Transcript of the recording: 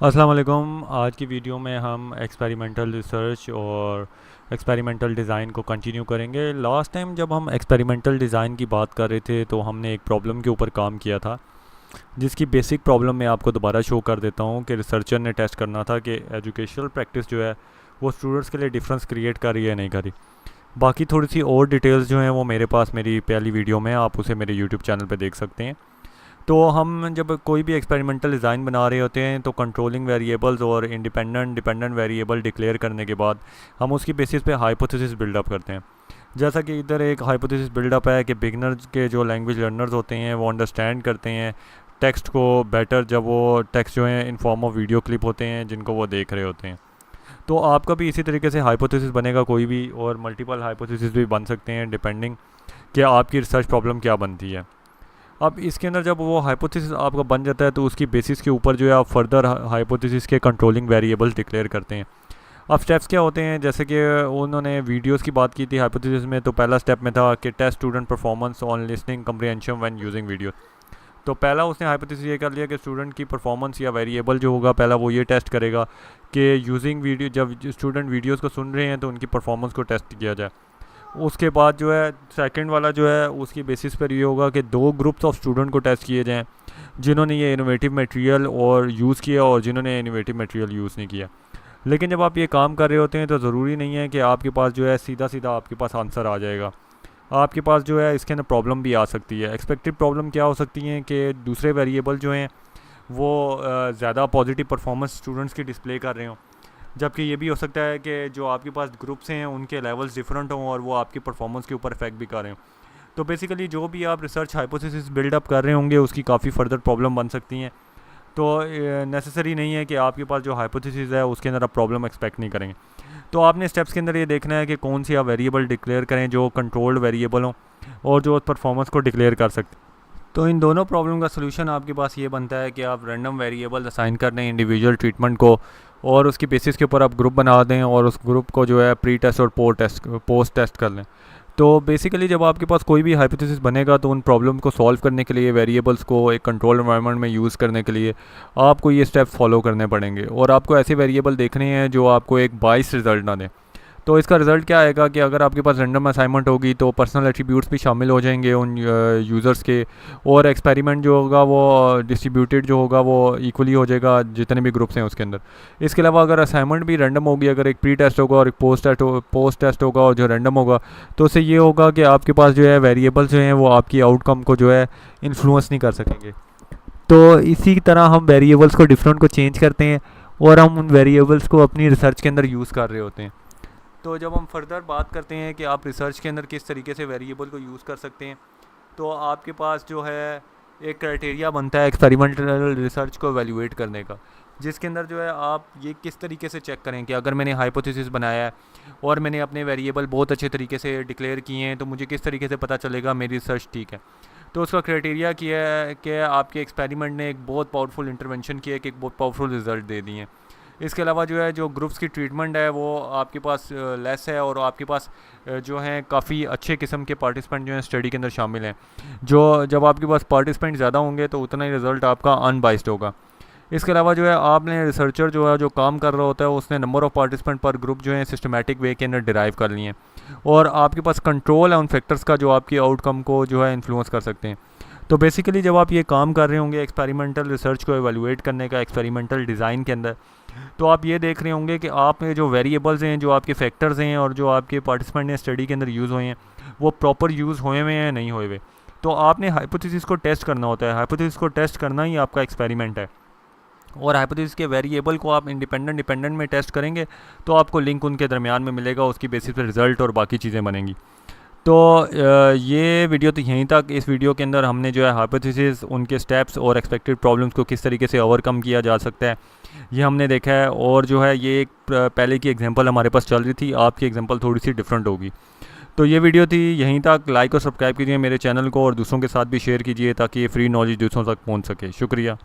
अस्सलाम वालेकुम। आज की वीडियो में हम एक्सपेरिमेंटल रिसर्च और एक्सपेरिमेंटल डिज़ाइन को कंटिन्यू करेंगे। लास्ट टाइम जब हम एक्सपेरिमेंटल डिज़ाइन की बात कर रहे थे तो हमने एक प्रॉब्लम के ऊपर काम किया था, जिसकी बेसिक प्रॉब्लम मैं आपको दोबारा शो कर देता हूँ कि रिसर्चर ने टेस्ट करना था कि एजुकेशनल प्रैक्टिस जो है वो स्टूडेंट्स के लिए डिफरेंस क्रिएट कर रही है नहीं कर रही। बाकी थोड़ी सी और डिटेल्स जो हैं वो मेरे पास मेरी पहली वीडियो में, आप उसे मेरे यूट्यूब चैनल पर देख सकते हैं। तो हम जब कोई भी एक्सपेरिमेंटल डिज़ाइन बना रहे होते हैं तो कंट्रोलिंग वेरिएबल्स और इंडिपेंडेंट डिपेंडेंट वेरिएबल डिक्लेयर करने के बाद हम उसकी बेसिस पे हाइपोथेसिस बिल्डअप करते हैं। जैसा कि इधर एक हाइपोथेसिस बिल्डअप है कि बिगनर्स के जो लैंग्वेज लर्नर्स होते हैं वो अंडरस्टैंड करते हैं टेक्स्ट को बेटर जब वो टेक्स्ट जो है in form of video clip होते हैं जिनको वो देख रहे होते हैं। तो आपका भी इसी तरीके से हाइपोथेसिस बनेगा कोई भी, और मल्टीपल हाइपोथेसिस भी बन सकते हैं डिपेंडिंग कि आपकी रिसर्च प्रॉब्लम क्या बनती है। अब इसके अंदर जब वो हाइपोथेसिस आपका बन जाता है तो उसकी बेसिस के ऊपर जो है आप फर्दर हाइपोथेसिस के कंट्रोलिंग वेरिएबल्स डिक्लेयर करते हैं। अब स्टेप्स क्या होते हैं, जैसे कि उन्होंने वीडियोस की बात की थी हाइपोथेसिस में, तो पहला स्टेप में था कि test student performance on listening comprehension when using video. तो पहला उसने हाइपोथेसिस ये कर लिया कि स्टूडेंट की परफॉर्मेंस या वेरिएबल जो होगा पहला वो ये टेस्ट करेगा कि यूजिंग वीडियो जब स्टूडेंट वीडियोज़ को सुन रहे हैं तो उनकी परफॉर्मेंस को टेस्ट किया जाए। उसके बाद जो है सेकंड वाला जो है उसकी बेसिस पर ये होगा कि दो ग्रुप्स ऑफ स्टूडेंट को टेस्ट किए जाएं, जिन्होंने ये इनोवेटिव मटेरियल और यूज़ किया और जिन्होंने इनोवेटिव मटेरियल यूज़ नहीं किया। लेकिन जब आप ये काम कर रहे होते हैं तो ज़रूरी नहीं है कि आपके पास जो है सीधा सीधा आपके पास आंसर आ जाएगा। आपके पास जो है इसके अंदर प्रॉब्लम भी आ सकती है। एक्सपेक्टेड प्रॉब्लम क्या हो सकती है कि दूसरे वेरिएबल जो हैं वो ज़्यादा पॉजिटिव परफॉर्मेंस स्टूडेंट्स की डिस्प्ले कर रहे हों, जबकि ये भी हो सकता है कि जो आपके पास ग्रुप्स हैं उनके लेवल्स डिफरेंट हों और वो आपकी परफॉर्मेंस के ऊपर इफेक्ट भी कर रहे हों। तो बेसिकली जो भी आप रिसर्च हाइपोथेसिस बिल्डअप कर रहे होंगे उसकी काफ़ी फर्दर प्रॉब्लम बन सकती हैं। तो नेसेसरी नहीं है कि आपके पास जो हाइपोथेसिस है उसके अंदर आप प्रॉब्लम एक्सपेक्ट नहीं करेंगे। तो आपने स्टेप्स के अंदर ये देखना है कि कौन सी आप वेरिएबल डिक्लेयर करें जो कंट्रोल्ड वेरिएबल हों और जो परफॉर्मेंस को डिक्लेयर कर सकते। तो इन दोनों प्रॉब्लम का सोल्यूशन आपके पास ये बनता है कि आप रैंडम वेरिएबल असाइन कर दें इंडिविजुअल ट्रीटमेंट को, और उसकी बेसिस के ऊपर आप ग्रुप बना दें और उस ग्रुप को जो है प्री टेस्ट और पोस्ट टेस्ट कर लें। तो बेसिकली जब आपके पास कोई भी हाइपोथेसिस बनेगा तो उन प्रॉब्लम को सॉल्व करने के लिए वेरिएबल्स को एक कंट्रोल एनवायरनमेंट में यूज़ करने के लिए आपको ये स्टेप फॉलो करने पड़ेंगे, और आपको ऐसे वेरिएबल देखने हैं जो आपको एक बाइस रिजल्ट ना दें। तो इसका रिज़ल्ट क्या आएगा कि अगर आपके पास रैंडम असाइनमेंट होगी तो पर्सनल एट्रीब्यूट्स भी शामिल हो जाएंगे उन यूज़र्स के, और एक्सपेरिमेंट जो होगा वो डिस्ट्रीब्यूटेड जो होगा वो इक्वली हो जाएगा जितने भी ग्रुप्स हैं उसके अंदर। इसके अलावा अगर असाइनमेंट भी रैंडम होगी, अगर एक प्री टेस्ट होगा और एक पोस्ट टेस्ट होगा और जो रैंडम होगा, तो उससे ये होगा कि आपके पास जो है वेरिएबल्स जो हैं वो आपकी आउटकम को जो है इन्फ्लुएंस नहीं कर सकेंगे। तो इसी तरह हम वेरिएबल्स को डिफरेंट को चेंज करते हैं और हम उन वेरिएबल्स को अपनी रिसर्च के अंदर यूज़ कर रहे होते हैं। तो जब हम फर्दर बात करते हैं कि आप रिसर्च के अंदर किस तरीके से वेरिएबल को यूज़ कर सकते हैं, तो आपके पास जो है एक क्राइटेरिया बनता है एक्सपेरिमेंटल रिसर्च को एवेल्यूएट करने का, जिसके अंदर जो है आप ये किस तरीके से चेक करें कि अगर मैंने हाइपोथेसिस बनाया है और मैंने अपने वेरिएबल बहुत अच्छे तरीके से डिक्लेयर किए हैं तो मुझे किस तरीके से पता चलेगा मेरी रिसर्च ठीक है। तो उसका क्राइटेरिया किया है कि आपके एक्सपेरिमेंट ने एक बहुत पावरफुल इंटरवेंशन किया है कि एक बहुत पावरफुल रिजल्ट दे दिए हैं। इसके अलावा जो है जो ग्रुप्स की ट्रीटमेंट है वो आपके पास लेस है, और आपके पास जो हैं काफ़ी अच्छे किस्म के पार्टिसिपेंट जो हैं स्टडी के अंदर शामिल हैं। जो जब आपके पास पार्टिसिपेंट ज़्यादा होंगे तो उतना ही रिज़ल्ट आपका अनबाइस्ड होगा। इसके अलावा जो है आपने रिसर्चर जो है जो काम कर रहा होता है उसने नंबर ऑफ़ पार्टिसिपेंट पर ग्रुप जो है सिस्टमेटिक वे के अंदर डिराइव कर लिए हैं, और आपके पास कंट्रोल है उन फैक्टर्स का जो आपकी आउटकम को जो है इन्फ्लुएंस कर सकते हैं। तो बेसिकली जब आप ये काम कर रहे होंगे एक्सपेरिमेंटल रिसर्च को एवेल्यूएट करने का एक्सपेरिमेंटल डिज़ाइन के अंदर, तो आप ये देख रहे होंगे कि आप जो वेरिएबल्स हैं, जो आपके फैक्टर्स हैं और जो आपके पार्टिसिपेंट ने स्टडी के अंदर यूज़ हुए हैं वो प्रॉपर यूज़ हुए हुए हैं नहीं हुए हुए। तो आपने हाइपोथेसिस को टेस्ट करना होता है, हाइपोथेसिस को टेस्ट करना ही आपका एक्सपेरिमेंट है, और हाइपोथेसिस के वेरिएबल को आप इंडिपेंडेंट डिपेंडेंट में टेस्ट करेंगे तो आपको लिंक उनके दरमियान में मिलेगा, उसकी बेसिस पर रिज़ल्ट और बाकी चीज़ें बनेंगी। तो ये वीडियो तो यहीं तक। इस वीडियो के अंदर हमने जो है हाइपोथेसिस, उनके स्टेप्स और एक्सपेक्टेड प्रॉब्लम्स को किस तरीके से ओवरकम किया जा सकता है ये हमने देखा है, और जो है ये एक पहले की एग्जांपल हमारे पास चल रही थी, आपकी एग्जांपल थोड़ी सी डिफरेंट होगी। तो ये वीडियो थी यहीं तक। लाइक और सब्सक्राइब कीजिए मेरे चैनल को और दूसरों के साथ भी शेयर कीजिए ताकि ये फ्री नॉलेज दूसरों तक पहुँच सके। शुक्रिया।